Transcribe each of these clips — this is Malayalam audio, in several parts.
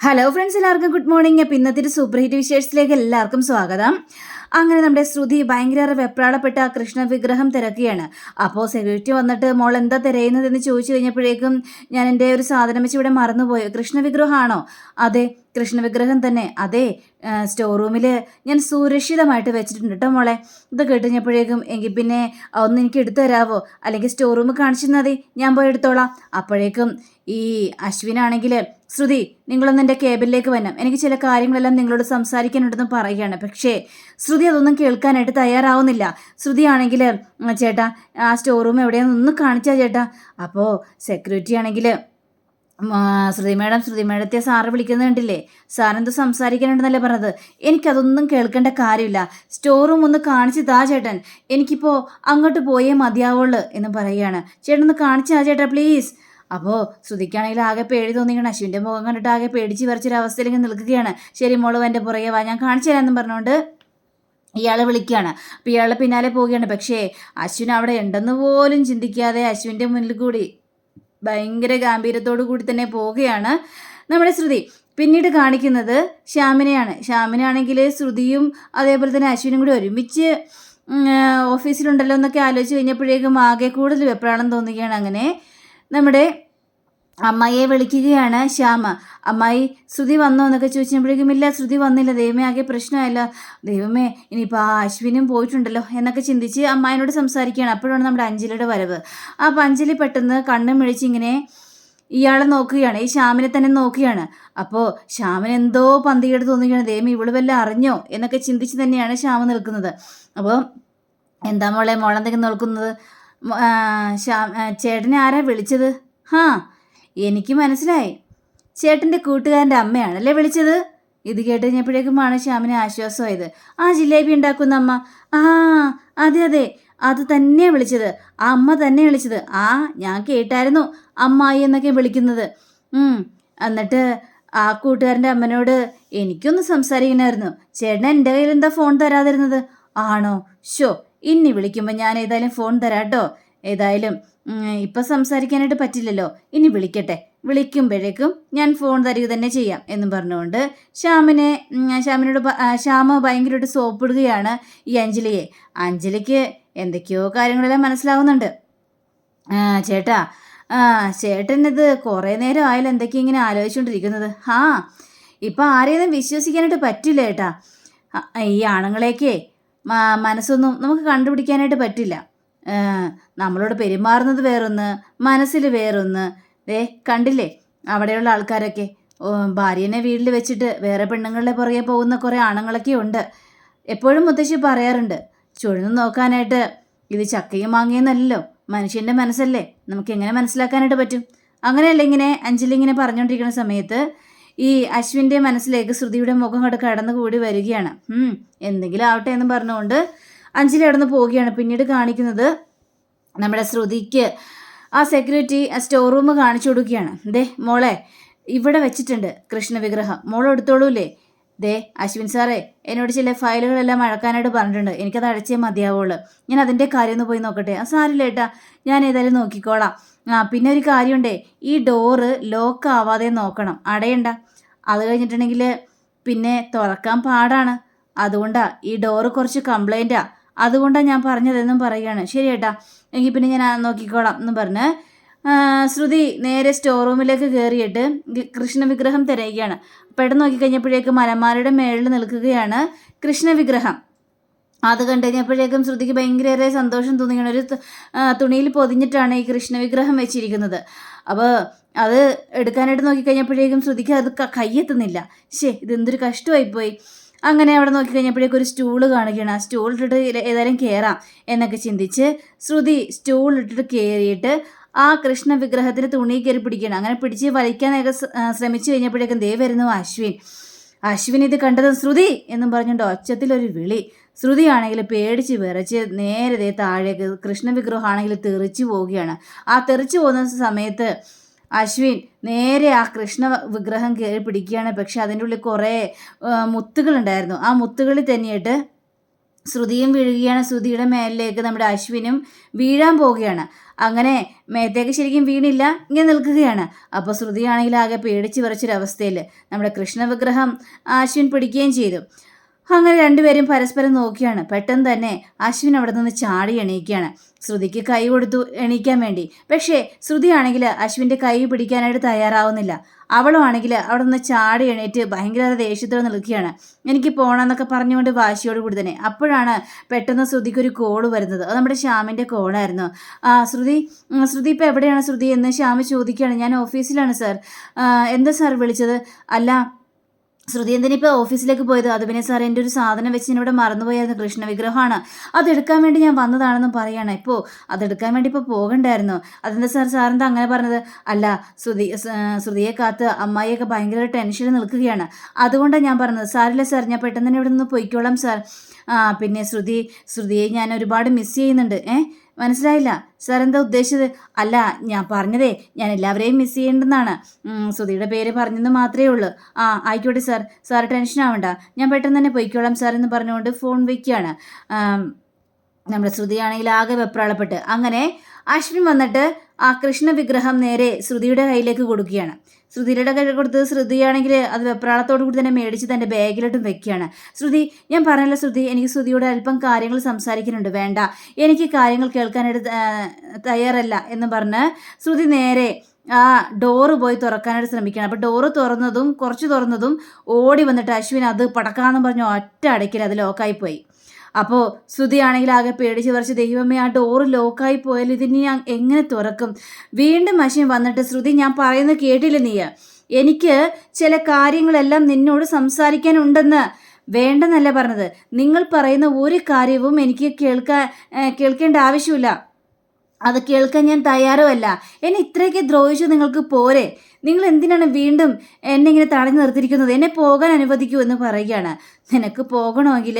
ഹലോ ഫ്രണ്ട്സ്, എല്ലാവർക്കും ഗുഡ് മോർണിംഗ്. അപ്പോൾ ഇന്നത്തെ ഒരു സൂപ്പർ ഹിറ്റ് വിശേഷത്തിലേക്ക് എല്ലാവർക്കും സ്വാഗതം. അങ്ങനെ നമ്മുടെ ശ്രുതി ഭയങ്കര വെപ്രാളപ്പെട്ട ആ കൃഷ്ണ വിഗ്രഹം തിരക്കുകയാണ്. അപ്പോൾ സെക്യൂരിറ്റി വന്നിട്ട് മോൾ എന്താ തിരയുന്നതെന്ന് ചോദിച്ചു കഴിഞ്ഞപ്പോഴേക്കും ഞാൻ എൻ്റെ ഒരു സാധനം വെച്ച് ഇവിടെ മറന്നുപോയി. കൃഷ്ണ വിഗ്രഹമാണോ? അതെ, കൃഷ്ണ വിഗ്രഹം തന്നെ. അതെ, സ്റ്റോർ റൂമിൽ ഞാൻ സുരക്ഷിതമായിട്ട് വെച്ചിട്ടുണ്ട് കേട്ടോ മോളെ. ഇത് കേട്ടുകഴിഞ്ഞപ്പോഴേക്കും എങ്കിൽ പിന്നെ ഒന്ന് എനിക്ക് എടുത്തു തരാവോ, അല്ലെങ്കിൽ സ്റ്റോർ റൂം കാണിച്ചു തന്നാൽ മതി, ഞാൻ പോയി എടുത്തോളാം. അപ്പോഴേക്കും ഈ അശ്വിനാണെങ്കിൽ ശ്രുതി നിങ്ങളൊന്ന് എൻ്റെ കേബിനിലേക്ക് വരണം, എനിക്ക് ചില കാര്യങ്ങളെല്ലാം നിങ്ങളോട് സംസാരിക്കാനുണ്ടെന്ന് പറയുകയാണ്. പക്ഷേ ശ്രുതി അതൊന്നും കേൾക്കാനായിട്ട് തയ്യാറാവുന്നില്ല. ശ്രുതിയാണെങ്കിൽ ചേട്ടാ ആ സ്റ്റോർ റൂം എവിടെയാണെന്ന് ഒന്ന് കാണിച്ചാൽ ചേട്ടാ. അപ്പോൾ സെക്യൂരിറ്റി ആണെങ്കിൽ ശ്രുതി മേഡത്തെ സാറ് വിളിക്കുന്നത് കണ്ടില്ലേ, സാറെന്ത് സംസാരിക്കാനുണ്ടെന്നല്ലേ പറഞ്ഞത്. എനിക്കതൊന്നും കേൾക്കേണ്ട കാര്യമില്ല, സ്റ്റോർ റൂം ഒന്ന് കാണിച്ച് താ ചേട്ടൻ, എനിക്കിപ്പോൾ അങ്ങോട്ട് പോയേ മതിയാവുള്ളൂ എന്ന് പറയുകയാണ്. ചേട്ടൻ ഒന്ന് കാണിച്ചാ ചേട്ടാ പ്ലീസ്. അപ്പോൾ ശ്രുതിക്കാണെങ്കിൽ ആകെ പേടി തോന്നിക്കണം. അശ്വിൻ്റെ മുഖം കണ്ടിട്ട് ആകെ പേടിച്ച് വരച്ചൊരവസ്ഥയിലേക്ക് നിൽക്കുകയാണ്. ശരി മോള് എൻ്റെ പുറകെ വാ, ഞാൻ കാണിച്ചു തരാമെന്ന് പറഞ്ഞുകൊണ്ട് ഇയാളെ വിളിക്കുകയാണ്. അപ്പോൾ ഇയാളുടെ പിന്നാലെ പോവുകയാണ്. പക്ഷേ അശ്വിൻ അവിടെ ഉണ്ടെന്ന് പോലും ചിന്തിക്കാതെ അശ്വിൻ്റെ മുന്നിൽ കൂടി ഭയങ്കര ഗാംഭീര്യത്തോടു കൂടി തന്നെ പോവുകയാണ് നമ്മുടെ ശ്രുതി. പിന്നീട് കാണിക്കുന്നത് ശ്യാമിനെയാണ്. ശ്യാമിനാണെങ്കിൽ ശ്രുതിയും അതേപോലെ തന്നെ അശ്വിനും കൂടി ഒരുമിച്ച് ഓഫീസിലുണ്ടല്ലോ എന്നൊക്കെ ആലോചിച്ച് കഴിഞ്ഞപ്പോഴേക്കും ആകെ കൂടുതൽ വെപ്രാളം തോന്നുകയാണ്. അങ്ങനെ നമ്മുടെ അമ്മായിയെ വിളിക്കുകയാണ് ശ്യാമ. അമ്മായി ശ്രുതി വന്നോ എന്നൊക്കെ ചോദിച്ചപ്പോഴേക്കും ഇല്ല, ശ്രുതി വന്നില്ല, ദൈവമേ ആകെ പ്രശ്നമല്ല, ദൈവമേ ഇനിയിപ്പോൾ ആ അശ്വിനും പോയിട്ടുണ്ടല്ലോ എന്നൊക്കെ ചിന്തിച്ച് അമ്മായിനോട് സംസാരിക്കുകയാണ്. അപ്പോഴാണ് നമ്മുടെ അഞ്ജലിയുടെ വരവ്. അപ്പോൾ അഞ്ജലി പെട്ടെന്ന് കണ്ണും മിഴിച്ചിങ്ങനെ ഇയാളെ നോക്കുകയാണ്, ഈ ശ്യാമിനെ തന്നെ നോക്കുകയാണ്. അപ്പോൾ ശ്യാമിന് എന്തോ പന്തികേട് തോന്നുകയാണ്, ദൈവം ഇവള് വല്ല അറിഞ്ഞോ എന്നൊക്കെ ചിന്തിച്ച് തന്നെയാണ് ശ്യാമ നിൽക്കുന്നത്. അപ്പോൾ എന്താ മോളെന്തെങ്കിലും നോക്കുന്നത്, ചേട്ടനെ ആരാ വിളിച്ചത്? എനിക്ക് മനസ്സിലായി, ചേട്ടൻ്റെ കൂട്ടുകാരൻ്റെ അമ്മയാണല്ലേ വിളിച്ചത്. ഇത് കേട്ട് കഴിഞ്ഞപ്പോഴേക്കുമാണ് ശ്യാമിന് ആശ്വാസമായത്. ആ ജിലേബി ഉണ്ടാക്കുന്ന അമ്മ, അതെ അതെ, അത് തന്നെയാണ് വിളിച്ചത്, ആ അമ്മ തന്നെ വിളിച്ചത്. ഞാൻ കേട്ടായിരുന്നു അമ്മായി എന്നൊക്കെ വിളിക്കുന്നത്. എന്നിട്ട് ആ കൂട്ടുകാരൻ്റെ അമ്മനോട് എനിക്കൊന്ന് സംസാരിക്കണമായിരുന്നു, ചേട്ടൻ എൻ്റെ കയ്യിൽ എന്താ ഫോൺ തരാതിരുന്നത്? ആണോ? ഇനി വിളിക്കുമ്പോൾ ഞാൻ ഏതായാലും ഫോൺ തരാട്ടോ. ഏതായാലും ഇപ്പം സംസാരിക്കാനായിട്ട് പറ്റില്ലല്ലോ, ഇനി വിളിക്കട്ടെ, വിളിക്കുമ്പോഴേക്കും ഞാൻ ഫോൺ തരിക തന്നെ ചെയ്യാം എന്നും പറഞ്ഞുകൊണ്ട് ശ്യാമിനോട് ശ്യാമ ഭയങ്കരമായിട്ട് സോപ്പിടുകയാണ് ഈ അഞ്ജലിയെ. അഞ്ജലിക്ക് എന്തൊക്കെയോ കാര്യങ്ങളെല്ലാം മനസ്സിലാവുന്നുണ്ട്. ചേട്ടാ ചേട്ടൻ ഇത് കുറേ നേരം ആയാലും എന്തൊക്കെയാണ് ഇങ്ങനെ ആലോചിച്ചുകൊണ്ടിരിക്കുന്നത്? ഇപ്പം ആരെയും വിശ്വസിക്കാനായിട്ട് പറ്റില്ല ചേട്ടാ. ഈ ആണുങ്ങളെയൊക്കെ മനസ്സൊന്നും നമുക്ക് കണ്ടുപിടിക്കാനായിട്ട് പറ്റില്ല. നമ്മളോട് പെരുമാറുന്നത് വേറൊന്ന്, മനസ്സിൽ വേറൊന്ന്. കണ്ടില്ലേ അവിടെയുള്ള ആൾക്കാരൊക്കെ, ഭാര്യനെ വീട്ടിൽ വെച്ചിട്ട് വേറെ പെണ്ണുങ്ങളുടെ പുറകെ പോകുന്ന കുറേ ആണുങ്ങളൊക്കെ ഉണ്ട്. എപ്പോഴും മുത്തശ്ശി പറയാറുണ്ട്, ചുഴന്നു നോക്കാനായിട്ട് ഇത് ചക്കയും മാങ്ങയെന്നല്ലോ, മനുഷ്യൻ്റെ മനസ്സല്ലേ, നമുക്ക് എങ്ങനെ മനസ്സിലാക്കാനായിട്ട് പറ്റും? അങ്ങനെയല്ല ഇങ്ങനെ അഞ്ജലി ഇങ്ങനെ പറഞ്ഞുകൊണ്ടിരിക്കുന്ന സമയത്ത് ഈ അശ്വിൻ്റെ മനസ്സിലേക്ക് ശ്രുതിയുടെ മുഖം കണ്ട് കടന്നുകൂടി വരികയാണ്. എന്തെങ്കിലും ആവട്ടെ എന്ന് പറഞ്ഞുകൊണ്ട് അഞ്ജലി അവിടെ നിന്ന് പോവുകയാണ്. പിന്നീട് കാണിക്കുന്നത് നമ്മുടെ ശ്രുതിക്ക് ആ സെക്യൂരിറ്റി സ്റ്റോർ റൂം കാണിച്ചു കൊടുക്കുകയാണ്. മോളെ ഇവിടെ വെച്ചിട്ടുണ്ട് കൃഷ്ണ വിഗ്രഹം, മോൾ എടുത്തോളൂല്ലേ? അശ്വിൻ സാറേ എന്നോട് ചില ഫയലുകളെല്ലാം അഴക്കാനായിട്ട് പറഞ്ഞിട്ടുണ്ട്, എനിക്കത് അടച്ചേ മതിയാവുള്ളൂ, ഞാൻ അതിൻ്റെ കാര്യം ഒന്ന് പോയി നോക്കട്ടെ. സാരില്ല ഏട്ടാ, ഞാൻ ഏതായാലും നോക്കിക്കോളാം. പിന്നെ ഒരു കാര്യമുണ്ടേ, ഈ ഡോറ് ലോക്ക് ആവാതെ നോക്കണം, അടയണ്ട. അത് കഴിഞ്ഞിട്ടുണ്ടെങ്കിൽ പിന്നെ തുറക്കാൻ പാടാണ്, അതുകൊണ്ടാണ് ഈ ഡോറ് കുറച്ച് കംപ്ലൈൻറ്റാ, അതുകൊണ്ടാണ് ഞാൻ പറഞ്ഞതെന്നും പറയുകയാണ്. ശരി ഏട്ടാ, എങ്കിൽ പിന്നെ ഞാൻ നോക്കിക്കോളാം എന്ന് പറഞ്ഞ് ശ്രുതി നേരെ സ്റ്റോർ റൂമിലേക്ക് കയറിയിട്ട് കൃഷ്ണ വിഗ്രഹം തിരയുകയാണ്. പെട്ടെന്ന് നോക്കിക്കഴിഞ്ഞപ്പോഴേക്കും അലമാരയുടെ മേളിൽ നിൽക്കുകയാണ് കൃഷ്ണ വിഗ്രഹം. അത് കണ്ടു കഴിഞ്ഞപ്പോഴേക്കും ശ്രുതിക്ക് ഭയങ്കര സന്തോഷം തോന്നുകയാണ്. ഒരു തുണിയിൽ പൊതിഞ്ഞിട്ടാണ് ഈ കൃഷ്ണ വിഗ്രഹം വെച്ചിരിക്കുന്നത്. അപ്പോൾ അത് എടുക്കാനായിട്ട് നോക്കിക്കഴിഞ്ഞപ്പോഴേക്കും ശ്രുതിക്ക് അത് കയ്യെത്തുന്നില്ല. ഇതെന്തൊരു കഷ്ടമായിപ്പോയി. അങ്ങനെ അവിടെ നോക്കിക്കഴിഞ്ഞപ്പോഴേക്കും ഒരു സ്റ്റൂള് കാണുകയാണ്. ആ സ്റ്റൂൾ ഇട്ടിട്ട് ഏതായാലും കയറാം എന്നൊക്കെ ചിന്തിച്ച് ശ്രുതി സ്റ്റൂൾ ഇട്ടിട്ട് കയറിയിട്ട് ആ കൃഷ്ണ വിഗ്രഹത്തിന് തുണി കയറി പിടിക്കണം. അങ്ങനെ പിടിച്ച് വലിക്കാനൊക്കെ ശ്രമിച്ചു കഴിഞ്ഞപ്പോഴേക്കും വരുന്നു അശ്വിൻ ഇത് കണ്ടത് ശ്രുതി എന്നും പറഞ്ഞുകൊണ്ട് ഒച്ചത്തിലൊരു വിളി. ശ്രുതിയാണെങ്കിൽ പേടിച്ച് വിറച്ച് നേരെ താഴേക്ക് കൃഷ്ണ വിഗ്രഹമാണെങ്കിൽ തെറിച്ചു പോവുകയാണ്. ആ തെറിച്ചു പോകുന്ന സമയത്ത് അശ്വിൻ നേരെ ആ കൃഷ്ണ വിഗ്രഹം കയറി പിടിക്കുകയാണ്. പക്ഷെ അതിൻ്റെ ഉള്ളിൽ കുറേ മുത്തുകളുണ്ടായിരുന്നു. ആ മുത്തുകളിൽ തന്നെയായിട്ട് ശ്രുതിയും വീഴുകയാണ്. ശ്രുതിയുടെ മേലിലേക്ക് നമ്മുടെ അശ്വിനും വീഴാൻ പോവുകയാണ്. അങ്ങനെ മേത്തേക്ക് ശരിക്കും വീണില്ല, ഇങ്ങനെ നിൽക്കുകയാണ്. അപ്പോൾ ശ്രുതിയാണെങ്കിൽ ആകെ പേടിച്ച് വിറച്ചൊരവസ്ഥയിൽ നമ്മുടെ കൃഷ്ണവിഗ്രഹം അശ്വിൻ പിടിക്കുകയും ചെയ്തു. അങ്ങനെ രണ്ടുപേരും പരസ്പരം നോക്കിയാണ്. പെട്ടെന്ന് തന്നെ അശ്വിൻ അവിടെ നിന്ന് ചാടി എണീക്കുകയാണ്. ശ്രുതിക്ക് കൈ കൊടുത്തു എണീക്കാൻ വേണ്ടി. പക്ഷേ ശ്രുതിയാണെങ്കിൽ അശ്വിൻ്റെ കൈ പിടിക്കാനായിട്ട് തയ്യാറാവുന്നില്ല. അവളും ആണെങ്കിൽ അവിടെ നിന്ന് ചാടി എണീറ്റ് ഭയങ്കര ദേഷ്യത്തോടെ നിൽക്കുകയാണ്. എനിക്ക് പോകണമെന്നൊക്കെ പറഞ്ഞുകൊണ്ട് വാശിയോട് കൂടി തന്നെ. അപ്പോഴാണ് പെട്ടെന്ന് ശ്രുതിക്കൊരു കോള് വരുന്നത്. അത് നമ്മുടെ ശ്യാമിൻ്റെ കോളായിരുന്നു. ശ്രുതി ഇപ്പോൾ എവിടെയാണ് ശ്രുതി എന്ന് ശ്യാമ് ചോദിക്കുകയാണ്. ഞാൻ ഓഫീസിലാണ് സാർ. എന്താ സാർ വിളിച്ചത്? അല്ല, ശ്രുതി എന്തിനിപ്പോൾ ഓഫീസിലേക്ക് പോയത്? അത് പിന്നെ സാർ എൻ്റെ ഒരു സാധനം വെച്ച് ഞാനിവിടെ മറന്നുപോയായിരുന്നു. കൃഷ്ണവിഗ്രഹമാണ്, അതെടുക്കാൻ വേണ്ടി ഞാൻ വന്നതാണെന്നും പറയാണ്. ഇപ്പോൾ അതെടുക്കാൻ വേണ്ടി ഇപ്പോൾ പോകണ്ടായിരുന്നു. അതെന്താ സാറെന്താ അങ്ങനെ പറഞ്ഞത്? അല്ല, ശ്രുതിയെ കാത്ത് അമ്മായിയൊക്കെ ഭയങ്കര ടെൻഷനിൽ നിൽക്കുകയാണ്, അതുകൊണ്ടാണ് ഞാൻ പറഞ്ഞത്. സാറില്ല സാർ, ഞാൻ പെട്ടെന്ന് തന്നെ ഇവിടെ നിന്ന് പോയിക്കോളാം സാർ. പിന്നെ ശ്രുതിയെ ഞാൻ ഒരുപാട് മിസ് ചെയ്യുന്നുണ്ട്. മനസ്സിലായില്ല സാർ, എന്താ ഉദ്ദേശിച്ചത്? അല്ല, ഞാൻ പറഞ്ഞതേ ഞാൻ എല്ലാവരെയും മിസ് ചെയ്യേണ്ടെന്നാണ്. ശ്രുതിയുടെ പേര് പറഞ്ഞെന്ന് മാത്രമേ ഉള്ളൂ. ആയിക്കോട്ടെ സാർ ടെൻഷൻ ആവണ്ട, ഞാൻ പെട്ടെന്ന് തന്നെ പൊയ്ക്കോളാം സാർ എന്ന് പറഞ്ഞുകൊണ്ട് ഫോൺ വയ്ക്കുകയാണ്. നമ്മുടെ ശ്രുതിയാണെങ്കിൽ ആകെ വെപ്രാളപ്പെട്ട്. അങ്ങനെ അശ്വിൻ വന്നിട്ട് ആ കൃഷ്ണ വിഗ്രഹം നേരെ ശ്രുതിയുടെ കയ്യിലേക്ക് കൊടുക്കുകയാണ്. ശ്രുതിയുടെ കയ്യിൽ കൊടുത്ത് ശ്രുതിയാണെങ്കിൽ അത് വെപ്രാളത്തോടു കൂടി തന്നെ മേടിച്ച് തൻ്റെ ബാഗിലോട്ടും വെക്കുകയാണ്. ശ്രുതി, ഞാൻ പറഞ്ഞല്ലോ ശ്രുതി, എനിക്ക് ശ്രുതിയോട് അല്പം കാര്യങ്ങൾ സംസാരിക്കുന്നുണ്ട്. വേണ്ട, എനിക്ക് കാര്യങ്ങൾ കേൾക്കാനായിട്ട് തയ്യാറല്ല എന്ന് പറഞ്ഞ് ശ്രുതി നേരെ ആ ഡോറ് പോയി തുറക്കാനായിട്ട് ശ്രമിക്കുകയാണ്. അപ്പോൾ ഡോറ് കുറച്ച് തുറന്നതും ഓടി വന്നിട്ട് അശ്വിൻ അത് പടക്കാമെന്ന് പറഞ്ഞു ഒറ്റ അടയ്ക്കൽ അത് ലോക്കായിപ്പോയി. അപ്പോൾ ശ്രുതിയാണെങ്കിൽ ആകെ പേടിച്ച് പറിച്ച്, ദൈവമേ ആ ഡോറ് ലോക്കായി പോയാൽ ഇതിനി ഞാൻ എങ്ങനെ തുറക്കും? വീണ്ടും അശ്വിൻ വന്നിട്ട്, ശ്രുതി ഞാൻ പറയുന്നത് കേട്ടില്ല നീ? എനിക്ക് ചില കാര്യങ്ങളെല്ലാം നിന്നോട് സംസാരിക്കാനുണ്ടെന്ന്. വേണ്ടെന്നല്ല പറഞ്ഞത്. നിങ്ങൾ പറയുന്ന ഒരു കാര്യവും എനിക്ക് കേൾക്കേണ്ട ആവശ്യമില്ല. അത് കേൾക്കാൻ ഞാൻ തയ്യാറുമല്ല. എന്നെ ഇത്രയൊക്കെ ദ്രോഹിച്ചു നിങ്ങൾക്ക് പോരെ? നിങ്ങൾ എന്തിനാണ് വീണ്ടും എന്നെ ഇങ്ങനെ തടഞ്ഞു നിർത്തിയിരിക്കുന്നത്? എന്നെ പോകാൻ അനുവദിക്കൂ എന്ന് പറയുകയാണ്. നിനക്ക് പോകണമെങ്കിൽ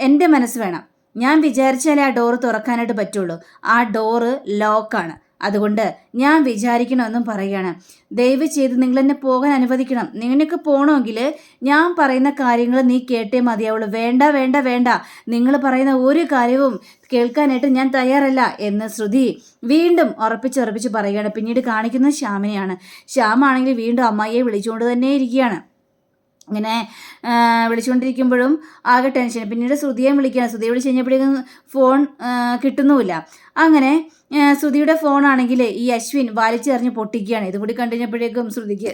എൻ്റെ മനസ്സ് വേണം. ഞാൻ വിചാരിച്ചാലേ ആ ഡോറ് തുറക്കാനായിട്ട് പറ്റുള്ളൂ. ആ ഡോറ് ലോക്കാണ്. അതുകൊണ്ട് ഞാൻ വിചാരിക്കണമെന്നും പറയുകയാണ്. ദയവ് ചെയ്ത് നിങ്ങൾ എന്നെ പോകാൻ അനുവദിക്കണം. നിനക്ക് പോകണമെങ്കിൽ ഞാൻ പറയുന്ന കാര്യങ്ങൾ നീ കേട്ടേ മതിയാവുള്ളൂ. വേണ്ട, നിങ്ങൾ പറയുന്ന ഒരു കാര്യവും കേൾക്കാനായിട്ട് ഞാൻ തയ്യാറല്ല എന്ന് ശ്രുതി വീണ്ടും ഉറപ്പിച്ച് പറയുകയാണ്. പിന്നീട് കാണിക്കുന്നത് ശ്യാമിനെയാണ്. ശ്യാമാണെങ്കിൽ വീണ്ടും അമ്മായിയെ വിളിച്ചുകൊണ്ട് തന്നെ ഇരിക്കുകയാണ്. ഇങ്ങനെ വിളിച്ചുകൊണ്ടിരിക്കുമ്പോഴും ആകെ ടെൻഷൻ. പിന്നീട് ശ്രുതിയെ വിളിക്കുകയാണ്. ശ്രുതിയെ വിളിച്ച് കഴിഞ്ഞപ്പോഴേക്കും ഫോൺ കിട്ടുന്നുമില്ല. അങ്ങനെ ശ്രുതിയുടെ ഫോണാണെങ്കിൽ ഈ അശ്വിൻ വലിച്ചെറിഞ്ഞ് പൊട്ടിക്കുകയാണ്. ഇതുകൂടി കണ്ടുകഴിഞ്ഞപ്പോഴേക്കും ശ്രുതിക്ക്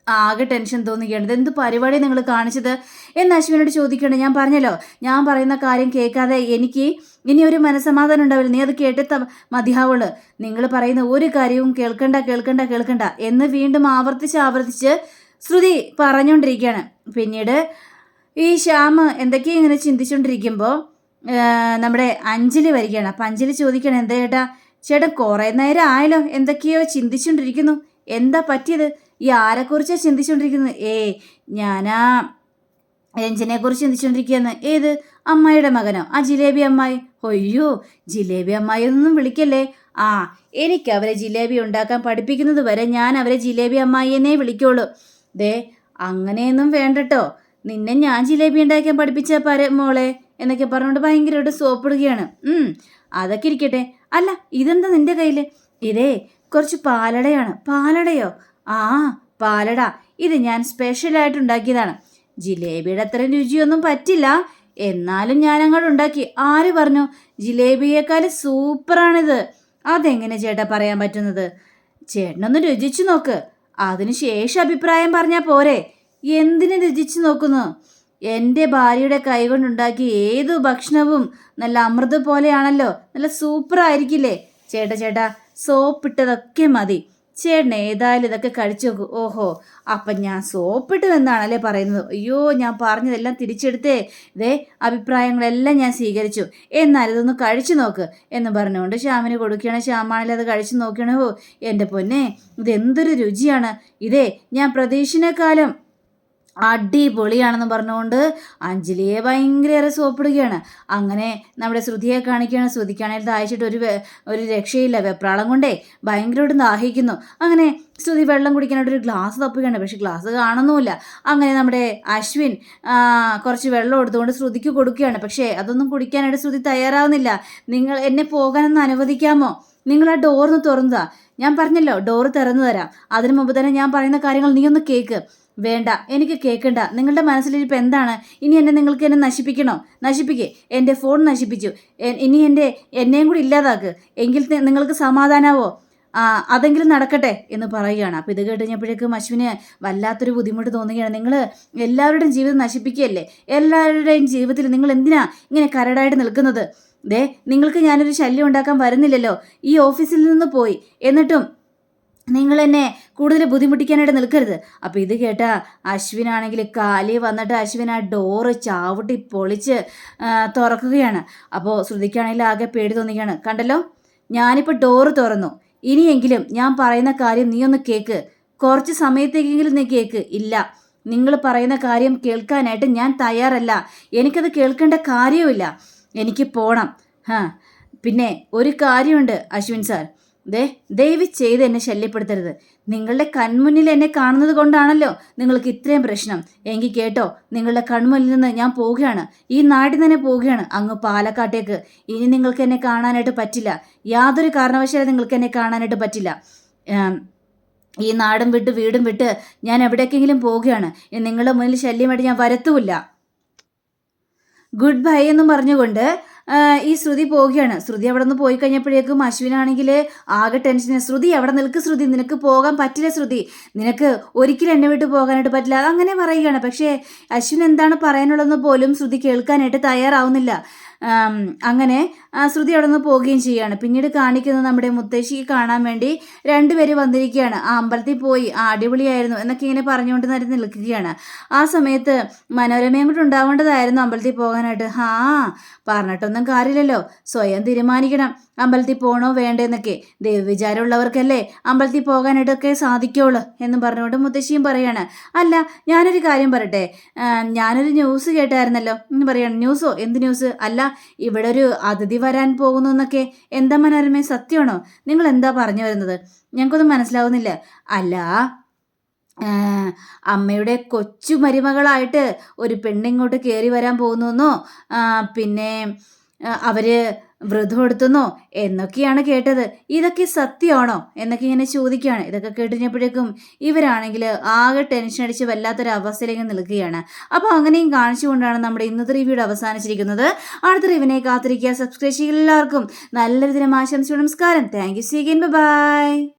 ആകെ ടെൻഷൻ തോന്നുകയാണ്. ഇതെന്ത് പരിപാടി നിങ്ങൾ കാണിച്ചത് എന്ന് അശ്വിനോട് ചോദിക്കുകയാണ്. ഞാൻ പറഞ്ഞല്ലോ, ഞാൻ പറയുന്ന കാര്യം കേൾക്കാതെ എനിക്ക് ഇനി ഒരു മനസ്സമാധാനം ഉണ്ടാവില്ല. നീ അത് കേട്ടിട്ട് മതിയാവുള്ളൂ. നിങ്ങൾ പറയുന്ന ഒരു കാര്യവും കേൾക്കണ്ട എന്ന് വീണ്ടും ആവർത്തിച്ച് ശ്രുതി പറഞ്ഞുകൊണ്ടിരിക്കുകയാണ്. പിന്നീട് ഈ ശ്യാമ് എന്തൊക്കെയോ ഇങ്ങനെ ചിന്തിച്ചുകൊണ്ടിരിക്കുമ്പോൾ നമ്മുടെ അഞ്ജലി വരികയാണ്. അപ്പം അഞ്ജലി ചോദിക്കണം, എന്താ ചേട്ടൻ കുറേ നേരം ആയല്ലോ, എന്തൊക്കെയോ ചിന്തിച്ചുകൊണ്ടിരിക്കുന്നു, എന്താ പറ്റിയത്? ഈ ആരെക്കുറിച്ചാണ് ചിന്തിച്ചുകൊണ്ടിരിക്കുന്നത്? ഞാനാ രഞ്ജനെക്കുറിച്ച് ചിന്തിച്ചുകൊണ്ടിരിക്കുകയെന്ന്. ഏത് അമ്മായിയുടെ മകനോ? ആ ജിലേബി അമ്മായി. ഒയ്യോ, ജിലേബി അമ്മായി ഒന്നും വിളിക്കല്ലേ. എനിക്ക് അവരെ ജിലേബി ഉണ്ടാക്കാൻ പഠിപ്പിക്കുന്നത് വരെ ഞാൻ അവരെ ജിലേബി അമ്മായിയെന്നേ വിളിക്കുള്ളൂ. അങ്ങനെയൊന്നും വേണ്ടട്ടോ, നിന്നെ ഞാൻ ജിലേബി ഉണ്ടാക്കാൻ പഠിപ്പിച്ച മോളെ എന്നൊക്കെ പറഞ്ഞുകൊണ്ട് ഭയങ്കരമായിട്ട് സോപ്പിടുകയാണ്. അതൊക്കെ ഇരിക്കട്ടെ. അല്ല, ഇതെന്താ നിന്റെ കയ്യിൽ? ഇതേ കുറച്ച് പാലടയാണ്. പാലടയോ? പാലട. ഇത് ഞാൻ സ്പെഷ്യലായിട്ട് ഉണ്ടാക്കിയതാണ്. ജിലേബിയുടെ അത്രയും രുചിയൊന്നും പറ്റില്ല, എന്നാലും ഞാൻ അങ്ങോട്ട് ഉണ്ടാക്കി. ആര് പറഞ്ഞു? ജിലേബിയേക്കാൾ സൂപ്പറാണിത്. അതെങ്ങനെ ചേട്ടാ പറയാൻ പറ്റുന്നത്? ചേട്ടനൊന്ന് രുചിച്ചു നോക്ക്, അതിനുശേഷം അഭിപ്രായം പറഞ്ഞാൽ പോരെ. എന്തിനു രുചിച്ചു നോക്കുന്നു? എൻ്റെ ഭാര്യയുടെ കൈകൊണ്ടുണ്ടാക്കിയ ഏതു ഭക്ഷണവും നല്ല അമൃത് പോലെയാണല്ലോ, നല്ല സൂപ്പറായിരിക്കില്ലേ? ചേട്ടാ സോപ്പിട്ടതൊക്കെ മതി. ചേട്ടൻ ഏതായാലും ഇതൊക്കെ കഴിച്ചു നോക്കൂ. ഓഹോ, അപ്പം ഞാൻ സോപ്പിട്ടു എന്നാണല്ലേ പറയുന്നത്? അയ്യോ, ഞാൻ പറഞ്ഞതെല്ലാം തിരിച്ചെടുത്തേ. അഭിപ്രായങ്ങളെല്ലാം ഞാൻ സ്വീകരിച്ചു. എന്നാൽ ഇതൊന്ന് കഴിച്ചു നോക്ക് എന്ന് പറഞ്ഞുകൊണ്ട് ശ്യാമിന് കൊടുക്കുകയാണ്. ശ്യാമാണെങ്കിൽ അത് കഴിച്ചു നോക്കുകയാണ്. എൻ്റെ പൊന്നെ, ഇതെന്തൊരു രുചിയാണ്! ഞാൻ പ്രതീക്ഷിച്ചതിനേക്കാളും അടിപൊളിയാണെന്ന് പറഞ്ഞുകൊണ്ട് അഞ്ജലിയെ ഭയങ്കരേറെ സോപ്പിടുകയാണ്. അങ്ങനെ നമ്മുടെ ശ്രുതിയെ കാണിക്കുകയാണ്. ശ്രുതിക്കാണെങ്കിൽ ദാഹിച്ചിട്ട് ഒരു രക്ഷയില്ല. വെപ്രാളം കൊണ്ടേ ഭയങ്കരമായിട്ട് ദാഹിക്കുന്നു. അങ്ങനെ ശ്രുതി വെള്ളം കുടിക്കാനായിട്ട് ഒരു ഗ്ലാസ് തപ്പുകയാണ്. പക്ഷെ ഗ്ലാസ് കാണുന്നുമില്ല. അങ്ങനെ നമ്മുടെ അശ്വിൻ കുറച്ച് വെള്ളം എടുത്തുകൊണ്ട് ശ്രുതിക്ക് കൊടുക്കുകയാണ്. പക്ഷേ അതൊന്നും കുടിക്കാനായിട്ട് ശ്രുതി തയ്യാറാവുന്നില്ല. നിങ്ങൾ എന്നെ പോകാനൊന്ന് അനുവദിക്കാമോ? നിങ്ങൾ ആ ഡോറിന് തുറന്നതാ. ഞാൻ പറഞ്ഞല്ലോ ഡോറ് തുറന്നു തരാം. അതിനു മുമ്പ് തന്നെ ഞാൻ പറയുന്ന കാര്യങ്ങൾ നീ ഒന്ന് കേൾക്ക്. വേണ്ട, എനിക്ക് കേൾക്കണ്ട. നിങ്ങളുടെ മനസ്സിലിരിപ്പോൾ എന്താണ്? ഇനി നിങ്ങൾക്ക് എന്നെ നശിപ്പിക്കണോ? നശിപ്പിക്കേ. എൻ്റെ ഫോൺ നശിപ്പിച്ചു. ഇനി എന്നെയും കൂടി ഇല്ലാതാക്ക്. എങ്കിൽ നിങ്ങൾക്ക് സമാധാനാവോ? അതെങ്കിലും നടക്കട്ടെ എന്ന് പറയുകയാണ്. അപ്പോൾ ഇത് കേട്ട് കഴിഞ്ഞപ്പോഴേക്കും അശ്വിന് വല്ലാത്തൊരു ബുദ്ധിമുട്ട് തോന്നുകയാണ്. നിങ്ങൾ എല്ലാവരുടെയും ജീവിതം നശിപ്പിക്കുകയല്ലേ? എല്ലാവരുടെയും ജീവിതത്തിൽ നിങ്ങൾ എന്തിനാ ഇങ്ങനെ കരടായിട്ട് നിൽക്കുന്നത്? നിങ്ങൾക്ക് ഞാനൊരു ശല്യം ഉണ്ടാക്കാൻ വരുന്നില്ലല്ലോ. ഈ ഓഫീസിൽ നിന്ന് പോയി, എന്നിട്ടും നിങ്ങൾ എന്നെ കൂടുതൽ ബുദ്ധിമുട്ടിക്കാനായിട്ട് നിൽക്കരുത്. അപ്പോൾ ഇത് കേട്ട അശ്വിനാണെങ്കിൽ കാലി വന്നിട്ട് അശ്വിൻ ആ ഡോറ് ചാവട്ടി പൊളിച്ച് തുറക്കുകയാണ്. അപ്പോൾ ശ്രുതിക്കാണെങ്കിൽ ആകെ പേടി തോന്നിക്കുകയാണ്. കണ്ടല്ലോ, ഞാനിപ്പോൾ ഡോറ് തുറന്നു. ഇനിയെങ്കിലും ഞാൻ പറയുന്ന കാര്യം നീ ഒന്ന് കേൾക്ക്. കുറച്ച് സമയത്തേക്കെങ്കിലും നീ കേൾക്ക്. ഇല്ല, നിങ്ങൾ പറയുന്ന കാര്യം കേൾക്കാനായിട്ട് ഞാൻ തയ്യാറല്ല. എനിക്കത് കേൾക്കേണ്ട കാര്യവുമില്ല. എനിക്ക് പോണം. പിന്നെ ഒരു കാര്യമുണ്ട് അശ്വിൻ സാർ. ദയവ് ചെയ്ത് എന്നെ ശല്യപ്പെടുത്തരുത്. നിങ്ങളുടെ കൺമുന്നിൽ എന്നെ കാണുന്നത് കൊണ്ടാണല്ലോ നിങ്ങൾക്ക് ഇത്രയും പ്രശ്നം. എങ്കിൽ കേട്ടോ, നിങ്ങളുടെ കൺമുന്നിൽ നിന്ന് ഞാൻ പോവുകയാണ്. ഈ നാട്ടിൽ തന്നെ പോവുകയാണ്, അങ്ങ് പാലക്കാട്ടേക്ക്. ഇനി നിങ്ങൾക്ക് എന്നെ കാണാനായിട്ട് പറ്റില്ല. യാതൊരു കാരണവശാലും നിങ്ങൾക്ക് എന്നെ കാണാനായിട്ട് പറ്റില്ല. ഈ നാടും വിട്ട് വീടും വിട്ട് ഞാൻ എവിടേക്കെങ്കിലും പോവുകയാണ്. നിങ്ങളുടെ മുന്നിൽ ശല്യമായിട്ട് ഞാൻ വരത്തുമില്ല. ഗുഡ് ബൈ എന്നും പറഞ്ഞുകൊണ്ട് ഈ ശ്രുതി പോവുകയാണ്. ശ്രുതി അവിടെ നിന്ന് പോയി കഴിഞ്ഞപ്പോഴേക്കും അശ്വിനാണെങ്കിൽ ആകെ ടെൻഷന്. ശ്രുതി അവിടെ നിൽക്ക്. ശ്രുതി, നിനക്ക് പോകാൻ പറ്റില്ല. ശ്രുതി, നിനക്ക് ഒരിക്കലും എന്നെ വിട്ട് പോകാനായിട്ട് പറ്റില്ല. അങ്ങനെ പറയുകയാണ്. പക്ഷേ അശ്വിൻ എന്താണ് പറയാനുള്ളതെന്ന് പോലും ശ്രുതി കേൾക്കാനായിട്ട് തയ്യാറാവുന്നില്ല. അങ്ങനെ ശ്രുതി അവിടെ നിന്ന് പോവുകയും ചെയ്യുകയാണ്. പിന്നീട് കാണിക്കുന്നത് നമ്മുടെ മുത്തശ്ശിയെ കാണാൻ വേണ്ടി രണ്ടുപേര് വന്നിരിക്കുകയാണ്. ആ അമ്പലത്തിൽ പോയി, അടിപൊളിയായിരുന്നു എന്നൊക്കെ ഇങ്ങനെ പറഞ്ഞുകൊണ്ട് നിൽക്കുകയാണ്. ആ സമയത്ത് മനോരമയും കൂടെ ഉണ്ടാവേണ്ടതായിരുന്നു അമ്പലത്തിൽ പോകാനായിട്ട്. പറഞ്ഞിട്ടൊന്നും കാര്യമില്ലല്ലോ, സ്വയം തീരുമാനിക്കണം അമ്പലത്തിൽ പോകണോ വേണ്ടെന്നൊക്കെ. ദൈവവിചാരമുള്ളവർക്കല്ലേ അമ്പലത്തിൽ പോകാനായിട്ടൊക്കെ സാധിക്കുള്ളൂ എന്നും പറഞ്ഞുകൊണ്ട് മുത്തശ്ശിയും പറയാണ്. അല്ല, ഞാനൊരു കാര്യം പറയട്ടെ, ഞാനൊരു ന്യൂസ് കേട്ടായിരുന്നല്ലോ എന്ന് പറയാണ്. ന്യൂസോ? എന്ത് ന്യൂസ്? അല്ല, ഇവിടെ ഒരു അതിഥി വരാൻ പോകുന്നു എന്നൊക്കെ. എന്താ മനോരമ, സത്യമാണോ? നിങ്ങൾ എന്താ പറഞ്ഞു വരുന്നത്? ഞങ്ങൾക്കൊന്നും മനസ്സിലാവുന്നില്ല. അല്ല, അമ്മയുടെ കൊച്ചു മരുമകളായിട്ട് ഒരു പെണ്ണിങ്ങോട്ട് കയറി വരാൻ പോകുന്നു, പിന്നെ അവര് വ്രതം എടുത്തുന്നോ എന്നൊക്കെയാണ് കേട്ടത്. ഇതൊക്കെ സത്യമാണോ എന്നൊക്കെ ഇങ്ങനെ ചോദിക്കുകയാണ്. ഇതൊക്കെ കേട്ടുകഴിഞ്ഞപ്പോഴേക്കും ഇവരാണെങ്കിൽ ആകെ ടെൻഷൻ അടിച്ച് വല്ലാത്തൊരു അവസ്ഥയിലേക്ക് നിൽക്കുകയാണ്. അപ്പോൾ അങ്ങനെയും കാണിച്ചുകൊണ്ടാണ് നമ്മുടെ ഇന്നത്തെ റിവ്യൂടെ അവസാനിച്ചിരിക്കുന്നത്. അടുത്ത റിവിനെ കാത്തിരിക്കുക. സബ്സ്ക്രൈബ് ചെയ്യുക. എല്ലാവർക്കും നല്ലൊരു ദിനം ആശംസിച്ചു. നമസ്കാരം. Thank you. See again. By.